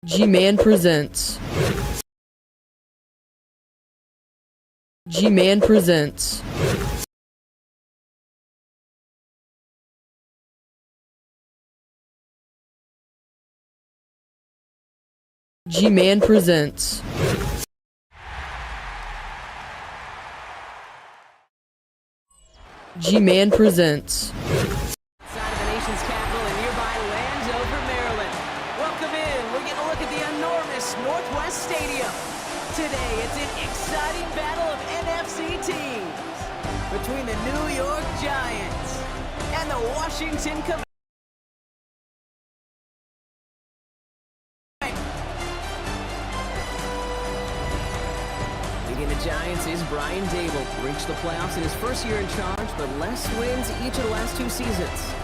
G-Man presents. G-Man presents. G-Man presents. G-Man presents. Outside of the nation's capital in nearby Landover, Maryland. Welcome in. We're getting a look at the enormous Northwest Stadium. Today, it's an exciting battle of NFC teams between the New York Giants and the Washington Commanders. Leading the Giants is Brian Dable. Reached the playoffs in his first year in charge, but less wins each of the last two seasons.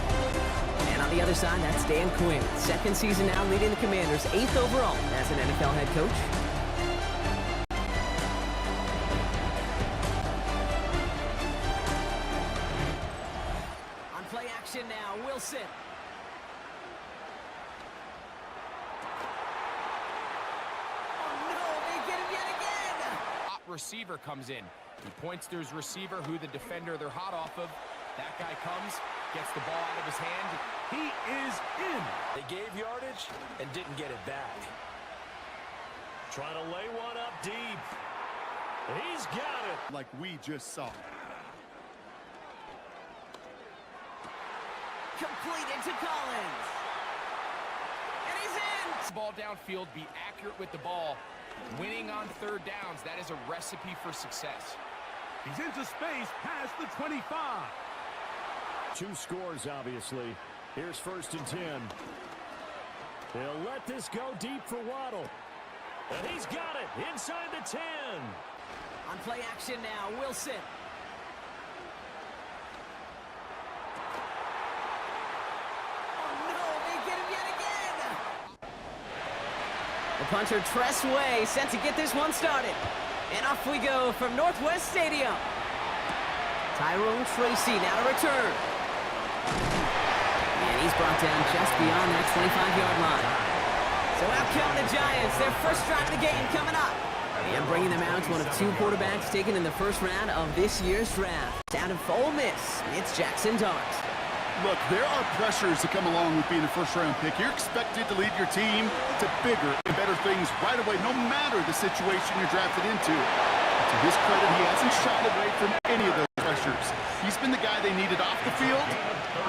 And on the other side, that's Dan Quinn. Second season now, leading the Commanders, 8th overall as an NFL head coach. On play action now, Wilson. Receiver comes in. He points to his receiver, who the defender they're hot off of. That guy comes, gets the ball out of his hand. He is in. They gave yardage and didn't get it back. Trying to lay one up deep. He's got it. Like we just saw. Completed to Collins. And he's in. Ball downfield, be accurate with the ball. Winning on third downs, that is a recipe for success. He's into space past the 25. Two scores, obviously. Here's 1st and 10. He'll let this go deep for Waddle. And he's got it inside the 10. On play action now, Wilson. The punter Tress Way set to get this one started. And off we go from Northwest Stadium. Tyrone Tracy now to return. And he's brought down just beyond that 25-yard line. So out come the Giants, their first drive of the game coming up. And bringing them out, one of two quarterbacks taken in the first round of this year's draft. Out of Ole Miss, it's Jackson Dart. Look, there are pressures that come along with being a first-round pick. You're expected to lead your team to bigger and better things right away, no matter the situation you're drafted into. To his credit, he hasn't shied away from any of those pressures. He's been the guy they needed off the field.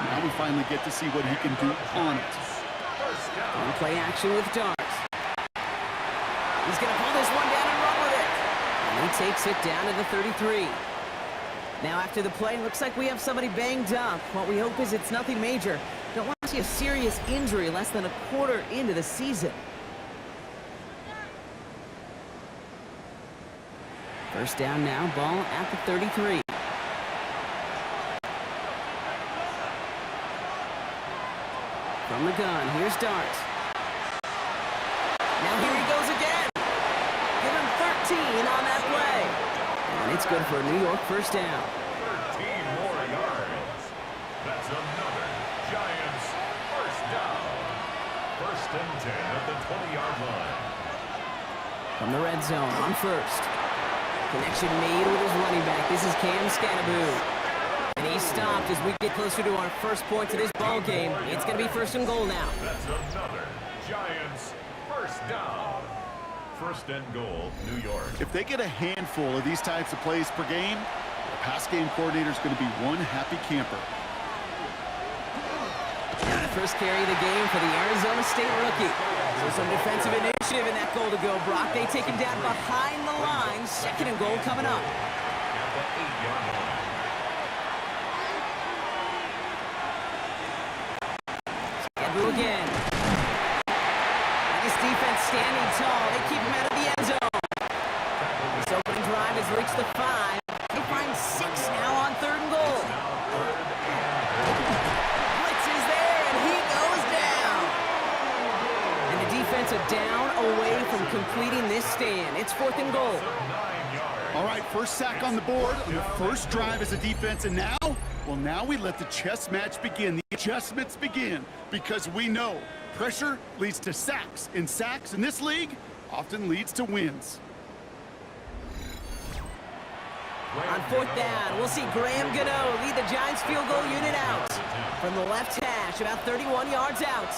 Now we finally get to see what he can do on it. On play action with Dart. He's going to pull this one down and run with it. And he takes it down to the 33. Now after the play, looks like we have somebody banged up. What we hope is it's nothing major. Don't want to see a serious injury less than a quarter into the season. First down now, ball at the 33. From the gun, here's Dart. Now here he goes again. Give him 13 on that play. And it's good for a New York first down. 13 more yards. That's another Giants first down. 1st and 10 at the 20-yard line. From the red zone on first. Connection made with his running back. This is Cam Scanaboo. And he stopped as we get closer to our first point to this ball game. It's going to be 1st and goal now. That's another Giants first down. 1st and goal, New York. If they get a handful of these types of plays per game, the pass game coordinator is going to be one happy camper. Now the first carry of the game for the Arizona State rookie. So some defensive initiative in that goal to go. Brock, they take him down behind the line. 2nd and goal coming up. At the 8-yard line. Andrew again. This defense standing tall. They keep him out of the end zone. This opening drive has reached the 5. They find 6 now on 3rd and goal. Blitz is there, and he goes down. And the defense a down away from completing this stand. It's 4th and goal. All right, first sack on the board on the first drive as a defense, and now, well, now we let the chess match begin. The adjustments begin, because we know Pressure leads to sacks, and sacks in this league often leads to wins. On fourth down, we'll see Graham Gano lead the Giants field goal unit out. From the left hash, about 31 yards out.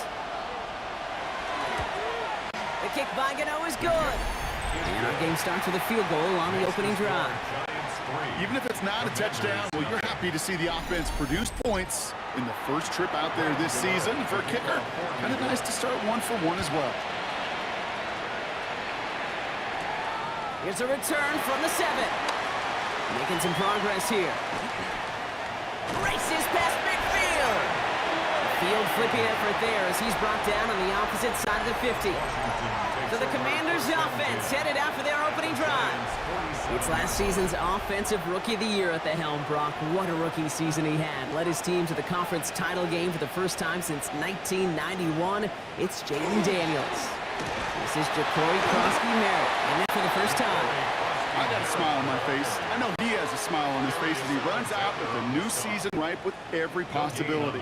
The kick by Gano is good. And our game starts with a field goal on the opening drive. Even if it's not a touchdown, well, you're happy to see the offense produce points in the first trip out there this season. For a kicker, kind of nice to start 1 for 1 as well. Here's a return from the 7. Making some progress here. Races past midfield. Field flipping effort there as he's brought down on the opposite side of the 50. So the Commanders' offense headed out for their opening drive. It's last season's Offensive Rookie of the Year at the helm, Brock. What a rookie season he had. Led his team to the conference title game for the first time since 1991. It's Jaden Daniels. This is Ja'Cory Krosky-Merritt, and that for the first time. I got a smile on my face. I know he has a smile on his face as he runs out with a new season ripe with every possibility.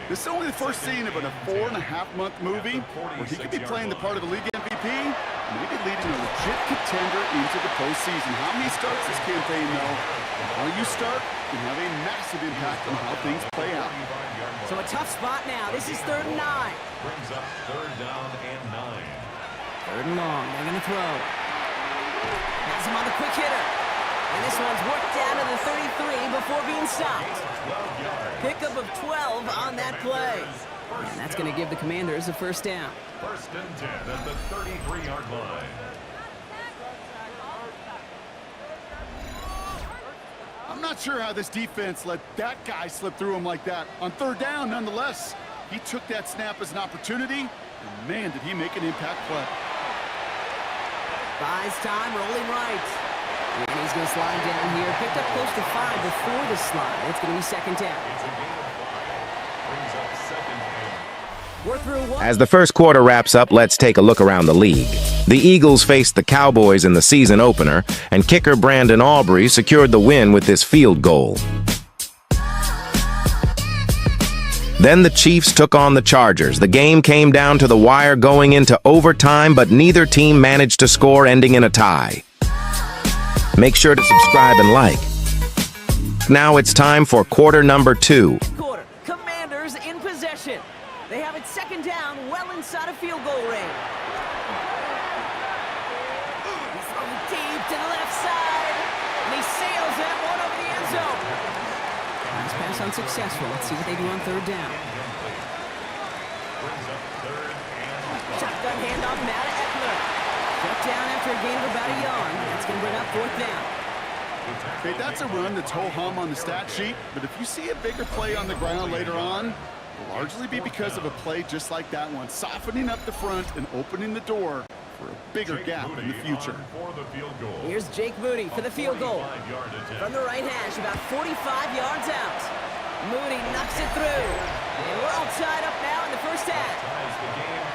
This is only the first scene of a 4.5-month movie where he could be playing the part of a league MVP, maybe leading a legit contender into the postseason. How he starts this campaign, though, and how you start can have a massive impact on how things play out. So a tough spot now. This is 3rd and 9. Brings up 3rd down and 9. 3rd and long. They're going to throw. Has him on the quick hitter. And this one's worked down to the 33 before being stopped. Pickup of 12 on that play. And that's going to give the Commanders a first down. 1st and 10 at the 33-yard line. I'm not sure how this defense let that guy slip through him like that. On 3rd down, nonetheless, he took that snap as an opportunity, and man, did he make an impact play. Buys time, rolling right. And he's going to slide down here. Picked up close to 5 before the slide. It's going to be 2nd down. It's a gain of 5. Brings up 2nd and. We're through one. As the first quarter wraps up, let's take a look around the league. The Eagles faced the Cowboys in the season opener, and kicker Brandon Aubrey secured the win with this field goal. Then the Chiefs took on the Chargers. The game came down to the wire going into overtime, but neither team managed to score, ending in a tie. Make sure to subscribe and like. Now it's time for quarter number 2. Quarter. Commanders in possession. They have it 2nd down, well inside of field goal range. He's throwing deep to the left side, and he sails that one over the end zone. Nice pass unsuccessful. Let's see what they do on 3rd down. Shotgun handoff now to Eckler. Shut down after a gain of about a yard. That's going to bring up 4th down. Okay, that's a run that's ho-hum on the stat sheet, but if you see a bigger play on the ground later on, it'll largely be because of a play just like that one, softening up the front and opening the door for a bigger gap in the future. Here's Jake Moody for the field goal. From the right hash, about 45 yards out. Moody knocks it through. And we're all tied up now in the first half.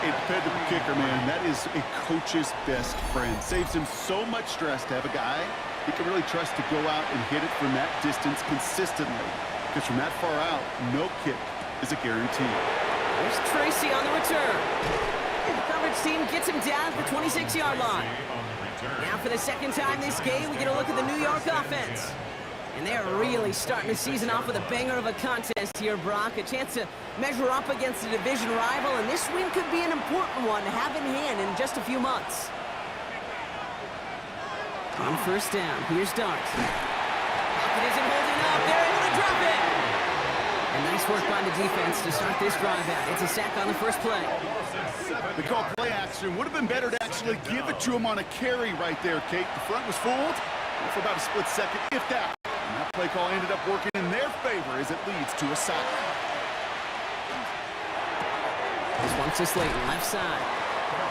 A dependable kicker, man. That is a coach's best friend. Saves him so much stress to have a guy he can really trust to go out and hit it from that distance consistently. Because from that far out, no kick is a guarantee. There's Tracy on the return. The coverage team gets him down at the 26-yard line. Now for the 2nd time this game, we get a look at the New York offense. And they're really starting the season off with a banger of a contest here, Brock. A chance to measure up against a division rival, and this win could be an important one to have in hand in just a few months. On 1st down, here's Dart. Pocket isn't holding up. They're able to drop it. And nice work by the defense to start this drive out. It's a sack on the first play. They call play action. Would have been better to actually give it to him on a carry right there, Kate. The front was fooled for about a split second, if that. And that play call ended up working in their favor as it leads to a sack. This one's to Slayton, left side.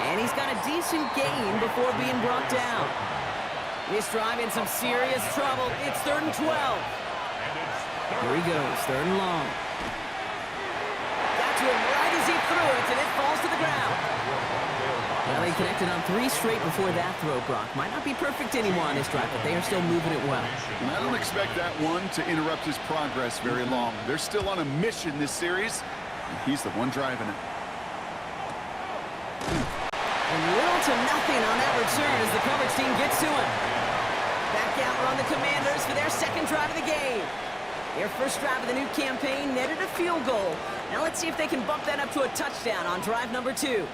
And he's got a decent gain before being brought down. This drive in some serious trouble. It's 3rd and 12. Here he goes, 3rd and long. Got to him right as he threw it, and it falls to the ground. Well, he connected on 3 straight before that throw, Brock. Might not be perfect anymore on this drive, but they are still moving it well. And I don't expect that one to interrupt his progress very long. They're still on a mission this series, and he's the one driving it. little to nothing on that return as the coverage team gets to him. Back out on the Commanders for their second drive of the game. Their first drive of the new campaign netted a field goal. Now let's see if they can bump that up to a touchdown on drive number 2.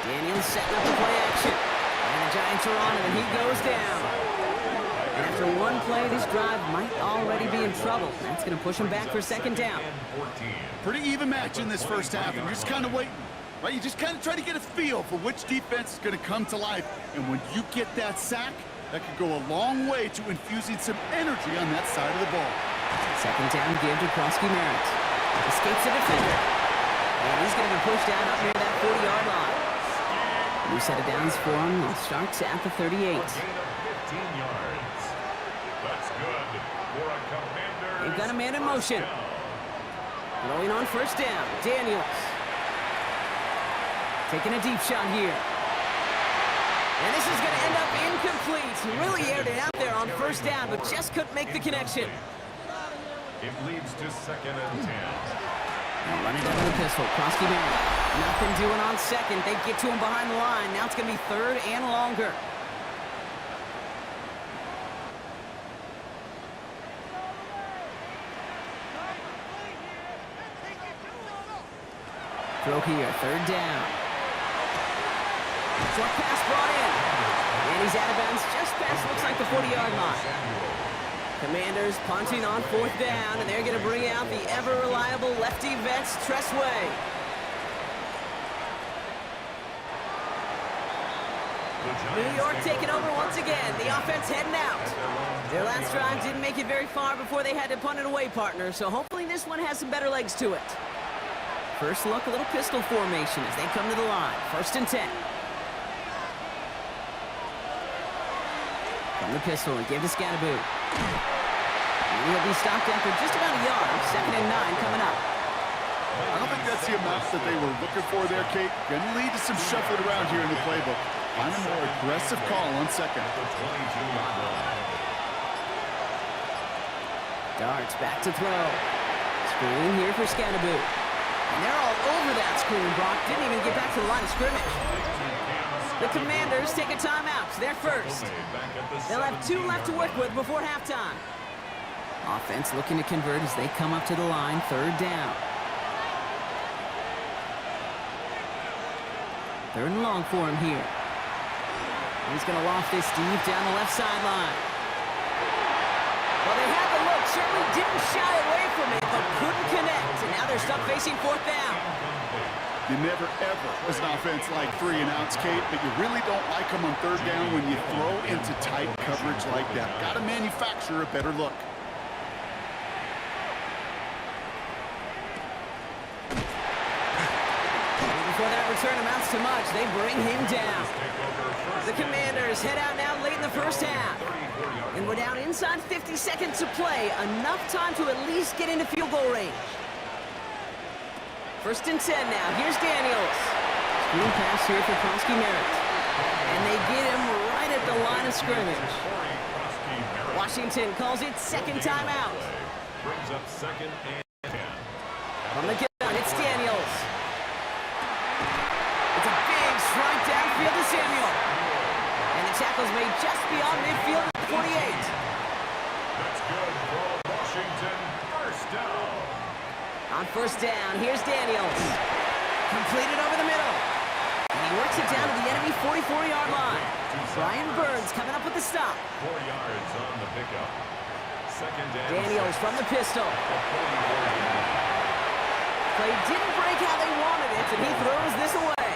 Daniels setting up the play action. And the Giants are on him, and he goes down. And after one play, this drive might already be in trouble. That's going to push him back for second down. Pretty even match in this first half, and you're just kind of waiting. Right? You just kind of try to get a feel for which defense is going to come to life. And when you get that sack, that could go a long way to infusing some energy on that side of the ball. Second down give to Krosky-Merritt. Escapes the defender. And he's going to be pushed out up near that 40-yard line. New set of downs for him. It starts at the 38. 15 yards. That's good for a Commanders. They've got a man in motion. Throwing on first down. Daniels. Taking a deep shot here. And this is going to end up incomplete. He really aired it out there on first down, but just couldn't make the connection. It leads to 2nd and 10. Now running down the pistol. Krosky-Merritt. Nothing doing on second. They get to him behind the line. Now it's going to be third and longer. Throw here. Third down. Short pass brought in. And he's out of bounds just past, looks like the 40-yard line. Commanders punting on fourth down, and they're going to bring out the ever-reliable lefty vets, Tressway. New York taking over once again. The offense heading out. Their last drive didn't make it very far before they had to punt it away, partner, so hopefully this one has some better legs to it. First look, a little pistol formation as they come to the line. 1st and 10. From the pistol, and give to Scatterboot. And he'll be stopped after just about a yard. 2nd and 9 coming up. I don't think that's the amount that they were looking for there, Kate. Going to lead to some shuffling around here in the playbook. Find a more aggressive call on second. Darts back to throw. Screen here for Scatterboot. And they're all over that screen. Brock didn't even get back to the line of scrimmage. The Commanders take a timeout. They're first. They'll have 2 left to work with before halftime. Offense looking to convert as they come up to the line. 3rd down. 3rd and long for him here. He's going to loft this deep down the left sideline. Well, they had the look. Certainly didn't shy away from it, but couldn't connect. And now they're stuck facing 4th down. You never, ever, as an offense, like 3 and outs, Kate, but you really don't like them on 3rd down when you throw into tight coverage like that. Got to manufacture a better look. Before that return amounts to much, they bring him down. The Commanders head out now late in the first half. And we're down inside 50 seconds to play. Enough time to at least get into field goal range. 1st and 10 now. Here's Daniels. Screen pass here for Krosky-Merritt. And they get him right at the line of scrimmage. Washington calls it second timeout. Brings up 2nd and 10. From the gun, it's Daniels. It's a big strike downfield to Samuel. And the tackle's made just beyond midfield at 48. That's good for Washington. 1st down. On 1st down, here's Daniels. Completed over the middle. And he works it down to the enemy 44-yard line. Brian Burns coming up with the stop. 4 yards on the pickup. 2nd and Daniels 6. from the pistol. Play didn't break how they wanted it, and he throws this away.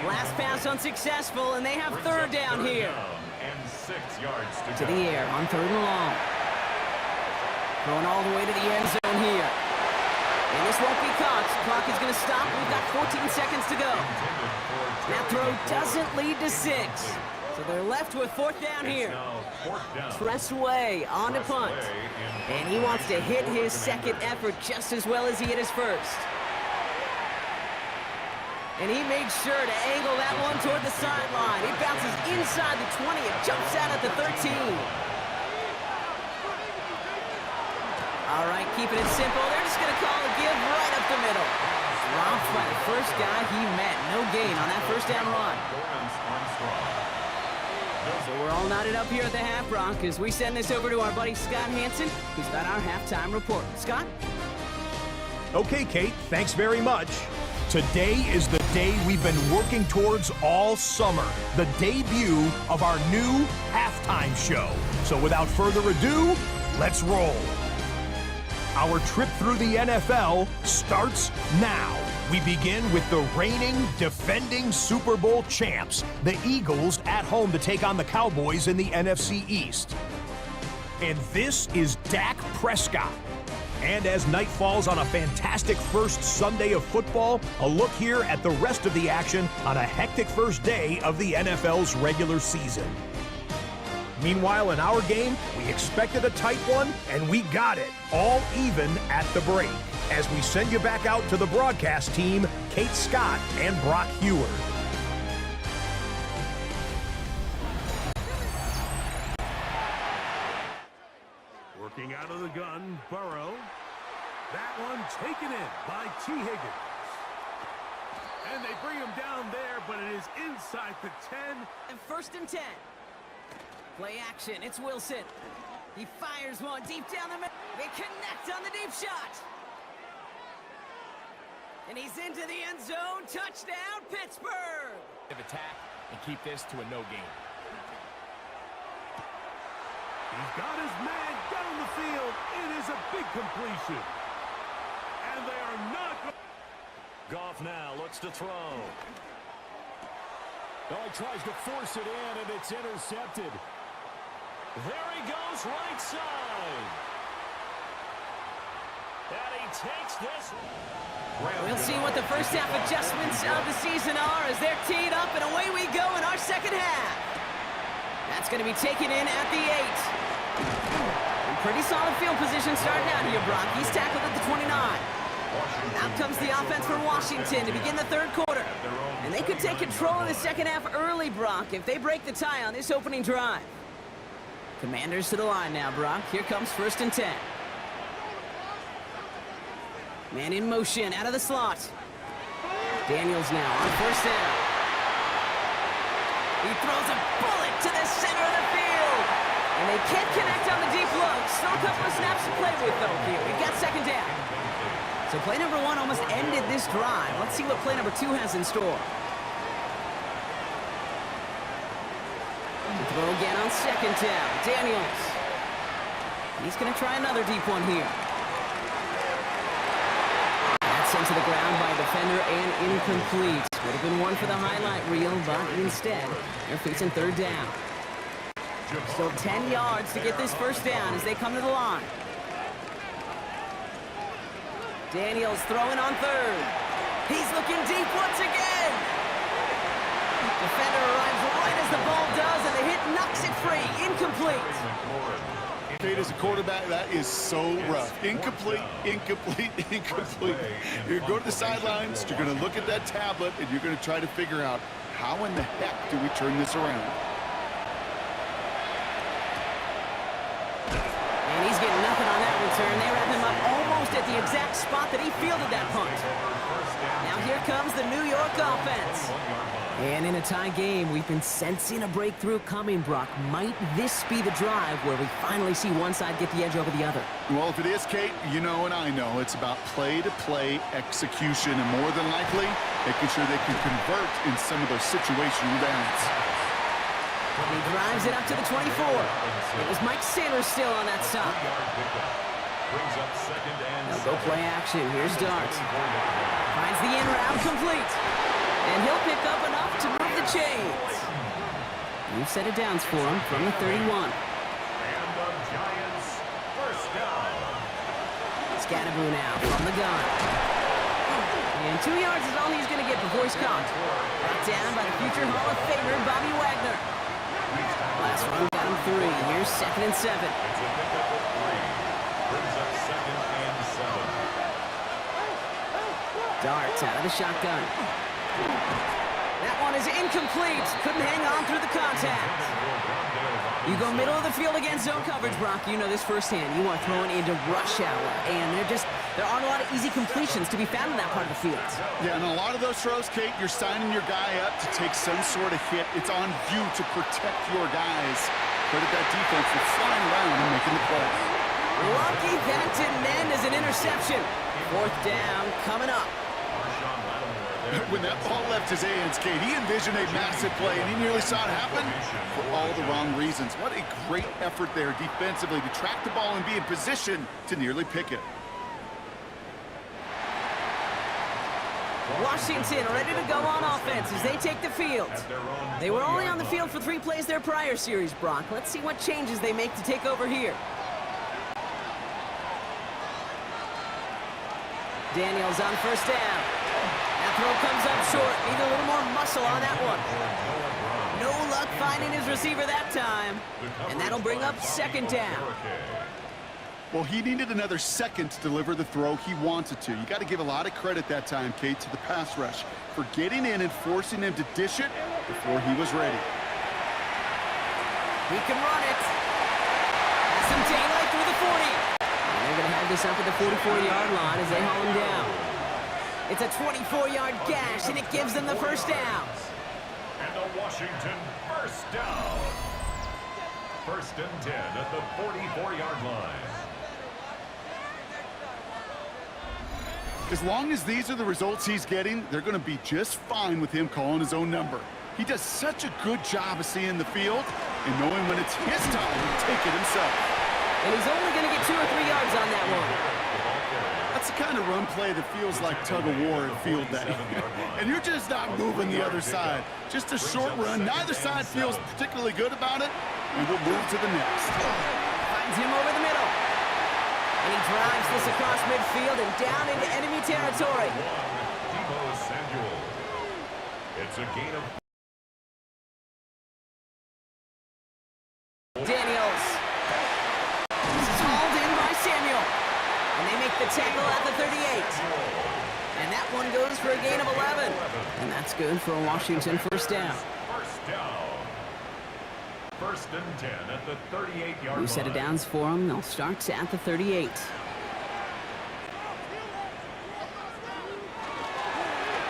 Last pass unsuccessful, and they have 3rd down here. And 6 yards To the air on 3rd and long. Going all the way to the end zone here. And this won't be caught. Clock is going to stop. We've got 14 seconds to go. That throw doesn't lead to 6. So they're left with 4th down here. Tressway on to punt. And he wants to hit his second effort just as well as he hit his first. And he made sure to angle that one toward the sideline. It bounces inside the 20. It jumps out at the 13. All right, keeping it simple. They're just going to call a give right up the middle. Dropped by the first guy he met. No gain on that first down run. So we're all knotted up here at the half, Brock, as we send this over to our buddy Scott Hansen, who's got our halftime report. Scott? Okay, Kate, thanks very much. Today is the day we've been working towards all summer, the debut of our new halftime show. So without further ado, let's roll. Our trip through the NFL starts now. We begin with the reigning, defending Super Bowl champs, the Eagles, at home to take on the Cowboys in the NFC East. And this is Dak Prescott. And as night falls on a fantastic first Sunday of football, a look here at the rest of the action on a hectic first day of the NFL's regular season. Meanwhile, in our game, we expected a tight one, and we got it, all even at the break. As we send you back out to the broadcast team, Kate Scott and Brock Heward. Working out of the gun, Burrow. That one taken in by T. Higgins. And they bring him down there, but it is inside the 10. And 1st and 10. Play action, it's Wilson. He fires one deep down the middle. They connect on the deep shot. And he's into the end zone. Touchdown, Pittsburgh. Attack and keep this to a no gain. He's got his man down the field. It is a big completion. And they are not. Goff now looks to throw. Oh, he tries to force it in, and it's intercepted. There he goes, right side. And he takes this. We'll see what the first half adjustments of the season are as they're teed up, and away we go in our second half. That's going to be taken in at the 8. And pretty solid field position starting out here, Brock. He's tackled at the 29. Out comes the offense for Washington to begin the third quarter. And they could take control of the second half early, Brock, if they break the tie on this opening drive. Commanders to the line now, Brock. Here comes 1st and 10. Man in motion, out of the slot. Daniels now on 1st down. He throws a bullet to the center of the field. And they can't connect on the deep look. Still a couple of snaps to play with, though, here. We've got 2nd down. So play number 1 almost ended this drive. Let's see what play number 2 has in store. To throw again on 2nd down. Daniels. He's going to try another deep one here. That's sent to the ground by a defender and incomplete. Would have been one for the highlight reel, but instead, they're facing 3rd down. Still 10 yards to get this 1st down as they come to the line. Daniels throwing on 3rd. He's looking deep once again. Defender arrives right as the ball does, and the hit knocks it free. Incomplete. Kate, as a quarterback, that is so rough. Incomplete, incomplete, incomplete. You're going to go to the sidelines, you're going to look at that tablet, and you're going to try to figure out how in the heck do we turn this around. And he's getting nothing on that return. They wrap him up almost at the exact spot that he fielded that punt. Now here comes the New York offense. And in a tie game, we've been sensing a breakthrough coming, Brock. Might this be the drive where we finally see one side get the edge over the other? Well, if it is, Kate, you know and I know it's about play-to-play execution, and more than likely, making sure they can convert in some of those situational downs. He drives it up to the 24. It was Mike Sanders still on that stop. Now go play action. Here's Dart. Finds the in route complete. And he'll pick up enough to move the chains. New set of downs for him from the 31. And the Giants' first down. Scatterboo now from the gun. And 2 yards is all he's going to get before he's caught. Brought down by the future Hall of Famer, Bobby Wagner. Last run got him 3. Here's 2nd and 7. It's a pickup of 3. Brings up 2nd and 7. Darts out of the shotgun. That one is incomplete. Couldn't hang on through the contact. You go middle of the field against zone coverage, Brock. You know this firsthand. You are throwing into rush hour, and they're just There aren't a lot of easy completions to be found in that part of the field. Yeah, and a lot of those throws, Kate, you're signing your guy up to take some sort of hit. It's on you to protect your guys. Credit that defense for flying around and making the play. Lucky that didn't end as an interception. 4th down coming up. When that ball left his hands, Kate, he envisioned a massive play, and he nearly saw it happen for all the wrong reasons. What a great effort there defensively to track the ball and be in position to nearly pick it. Washington ready to go on offense as they take the field. They were only on the field for 3 plays their prior series, Brock. Let's see what changes they make to take over here. Daniels on 1st down. That throw comes up short. Need a little more muscle on that one. No luck finding his receiver that time. And that'll bring up 2nd down. Well, he needed another second to deliver the throw he wanted to. You got to give a lot of credit that time, Kate, to the pass rush for getting in and forcing him to dish it before he was ready. He can run it. Has some daylight through the 40. And they're going to have this up at the 44-yard line as they haul him down. It's a 24-yard gash, and it gives them the 1st down. And the Washington 1st down. 1st and 10 at the 44-yard line. As long as these are the results he's getting, they're going to be just fine with him calling his own number. He does such a good job of seeing the field and knowing when it's his time to take it himself. And he's only going to get 2 or 3 yards on that one. That's the kind of run play that feels like tug-of-war at field day. And you're just not moving the other side. Just a short run. Neither side feels particularly good about it, and we'll move to the next. Finds him over the middle. And he drives this across midfield and down into enemy territory. Deebo Samuel. It's a gain of... Daniels. This is hauled in by Samuel. And they make the tackle at the 38. And that one goes for a gain of 11. And that's good for a Washington 1st down. 1st down. 1st and 10 at the 38-yard line. New set of downs for them. They'll start at the 38.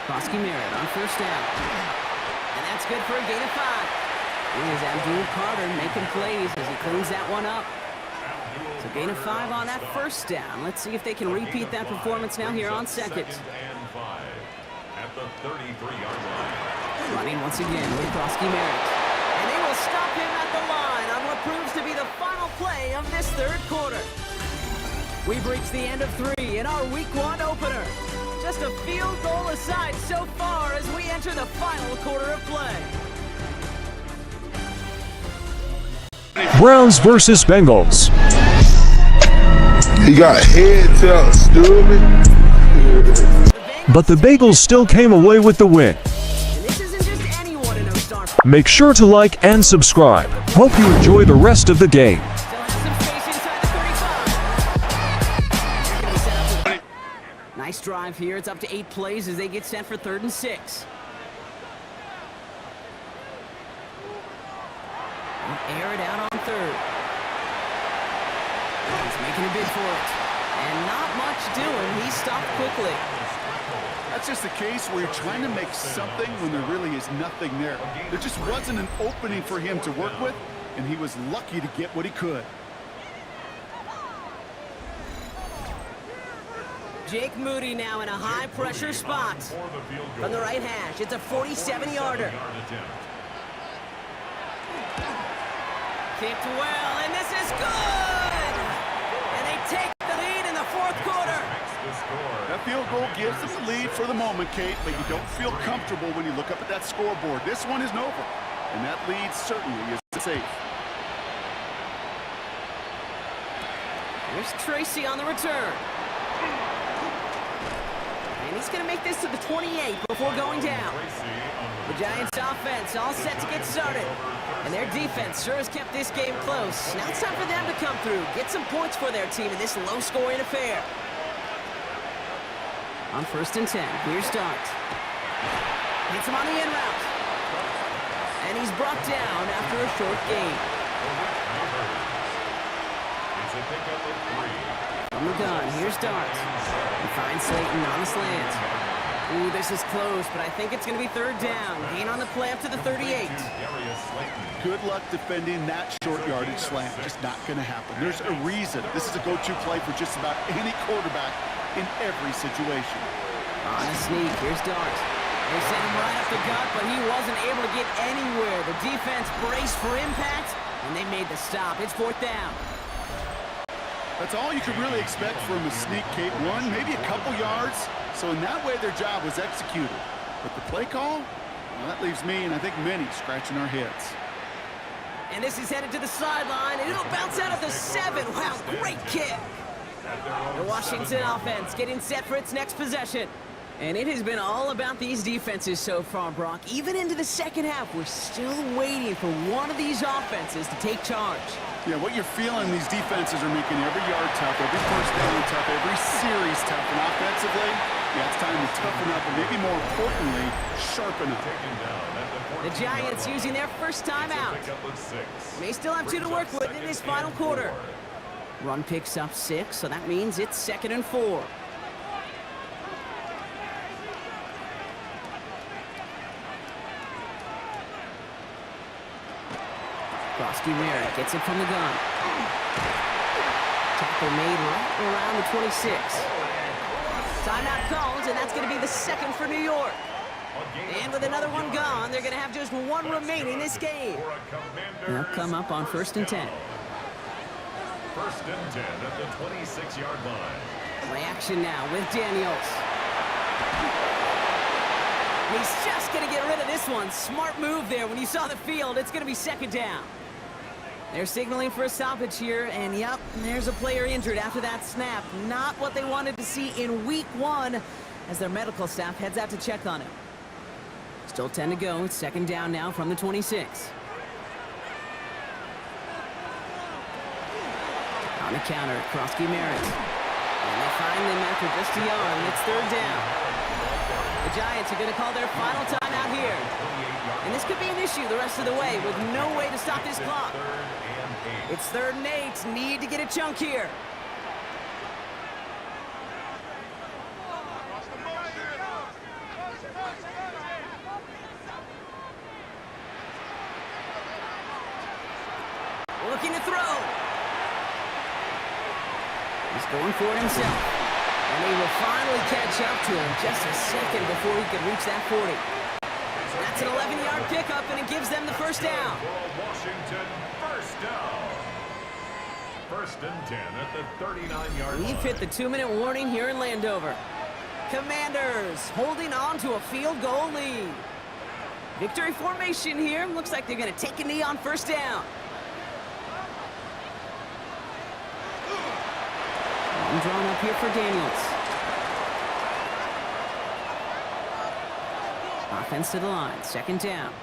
Krosky Merritt on 1st down. And that's good for a gain of 5. Here's Abdul Carter making plays as he cleans that one up. So gain of 5 on that 1st down. Let's see if they can repeat that performance now here on 2nd. 2nd and 5 at the 33-yard line. Running once again with Krosky Merritt. And they will stop him at the line on what proves to be the final play of this 3rd quarter. We've reached the end of 3 in our Week 1 opener. Just a field goal aside so far as we enter the final quarter of play. Browns versus Bengals. He got head tapped, stupid. But the Bengals still came away with the win. And this isn't just anyone in O-Star. Make sure to like and subscribe. Hope you enjoy the rest of the game. Still has some space inside the 35. They're gonna be set up with... Nice drive here. It's up to 8 plays as they get set for 3rd and 6. Air it out on 3rd. He's making a bid for it. And not much doing. He stopped quickly. That's just a case where you're trying to make something when there really is nothing there. There just wasn't an opening for him to work with, and he was lucky to get what he could. Jake Moody now in a high-pressure spot. From the right hash, it's a 47-yarder. Kicked well, and this is good! And they take the lead in the 4th quarter. That field goal gives them the lead for the moment, Kate, but you don't feel comfortable when you look up at that scoreboard. This one isn't over, and that lead certainly is safe. Here's Tracy on the return. And he's going to make this to the 28 before going down. The Giants offense all set to get started. And their defense sure has kept this game close. Now it's time for them to come through, get some points for their team in this low-scoring affair. On 1st and 10, here's Dart. Hits him on the in route. And he's brought down after a short gain. It's a pickup of 3. From the gun, here's Dart. He finds Slayton on the slant. Ooh, this is close, but I think it's going to be third down. Gain on the play up to the 38. Good luck defending that short yardage slant. Just not going to happen. There's a reason. This is a go-to play for just about any quarterback in every situation. On a sneak, here's Dart. They sent him right up the gut, but he wasn't able to get anywhere. The defense braced for impact, and they made the stop. It's fourth down. That's all you could really expect from a sneak, Kate. One, maybe a couple yards. So in that way, their job was executed. But the play call, well, that leaves me and I think many scratching our heads. And this is headed to the sideline, and it'll bounce out of the 7. Wow, great kick. The Washington offense getting set for its next possession. And it has been all about these defenses so far, Brock. Even into the second half, we're still waiting for one of these offenses to take charge. Yeah, what you're feeling, these defenses are making every yard tough, every first down tough, every series tough. And offensively, yeah, it's time to toughen up, and maybe more importantly, sharpen up. The Giants using their first time out. They still have 2 to work with in this final quarter. Run picks up 6, so that means it's 2nd and 4. Krosky Merritt gets it from the gun. Tackle made right around the 26. Timeout called, and that's going to be the 2nd for New York. And with another one gone, they're going to have just 1 remaining this game. They'll come up on 1st and 10. 1st and 10 at the 26-yard line. Play action now with Daniels. He's just going to get rid of this one. Smart move there. When you saw the field, it's going to be 2nd down. They're signaling for a stoppage here, and yep, there's a player injured after that snap. Not what they wanted to see in week 1 as their medical staff heads out to check on him. Still 10 to go. It's 2nd down now from the 26. On the counter, Krosky Merritt. And they find them after just a yard. It's 3rd down. The Giants are going to call their final timeout here. And this could be an issue the rest of the way with no way to stop this clock. It's 3rd and 8. Need to get a chunk here. Looking to throw. He's going for it himself. And he will finally catch up to him just a second before he could reach that 40. That's an 11-yard pickup, and it gives them the 1st down. Washington, 1st down. 1st and 10 at the 39-yard line. We've hit the 2-minute warning here in Landover. Commanders holding on to a field goal lead. Victory formation here. Looks like they're going to take a knee on 1st down. One drawn up here for Daniels. Offense to the line. 2nd down.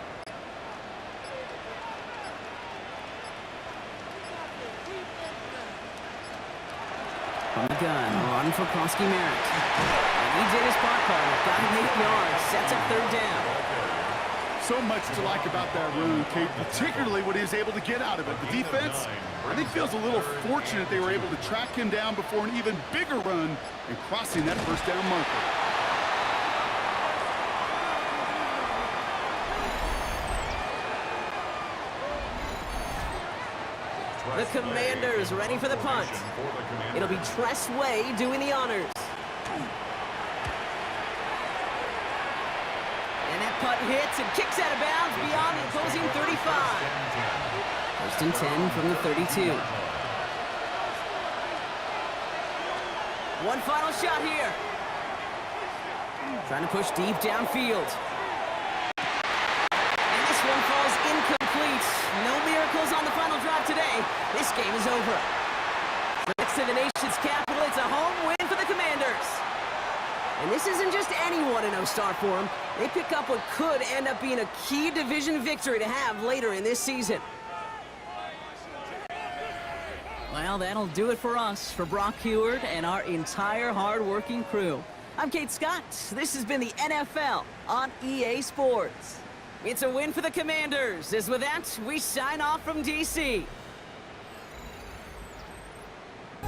From the gun, run for Krosky Merritt. And he did his part, Carter. Got him 8 yards. Sets up 3rd down. So much to like about that run, Kate, particularly what he was able to get out of it. The defense, I think, feels a little fortunate they were able to track him down before an even bigger run and crossing that 1st down marker. The Commanders ready for the punt. It'll be Tress Way doing the honors. And that punt hits and kicks out of bounds beyond the opposing 35. 1st and 10 from the 32. One final shot here. Trying to push deep downfield. And this one falls incomplete. No miracles on the final drive today. This game is over. Next to the nation's capital, it's a home win for the Commanders. And this isn't just any 1-0 start for them. They pick up what could end up being a key division victory to have later in this season. Well, that'll do it for us, for Brock Huard and our entire hard-working crew. I'm Kate Scott. This has been the NFL on EA Sports. It's a win for the Commanders. As with that, we sign off from D.C.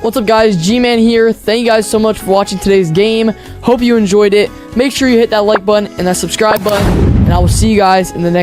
What's up, guys? G-Man here. Thank you guys so much for watching today's game. Hope you enjoyed it. Make sure you hit that like button and that subscribe button, and I will see you guys in the next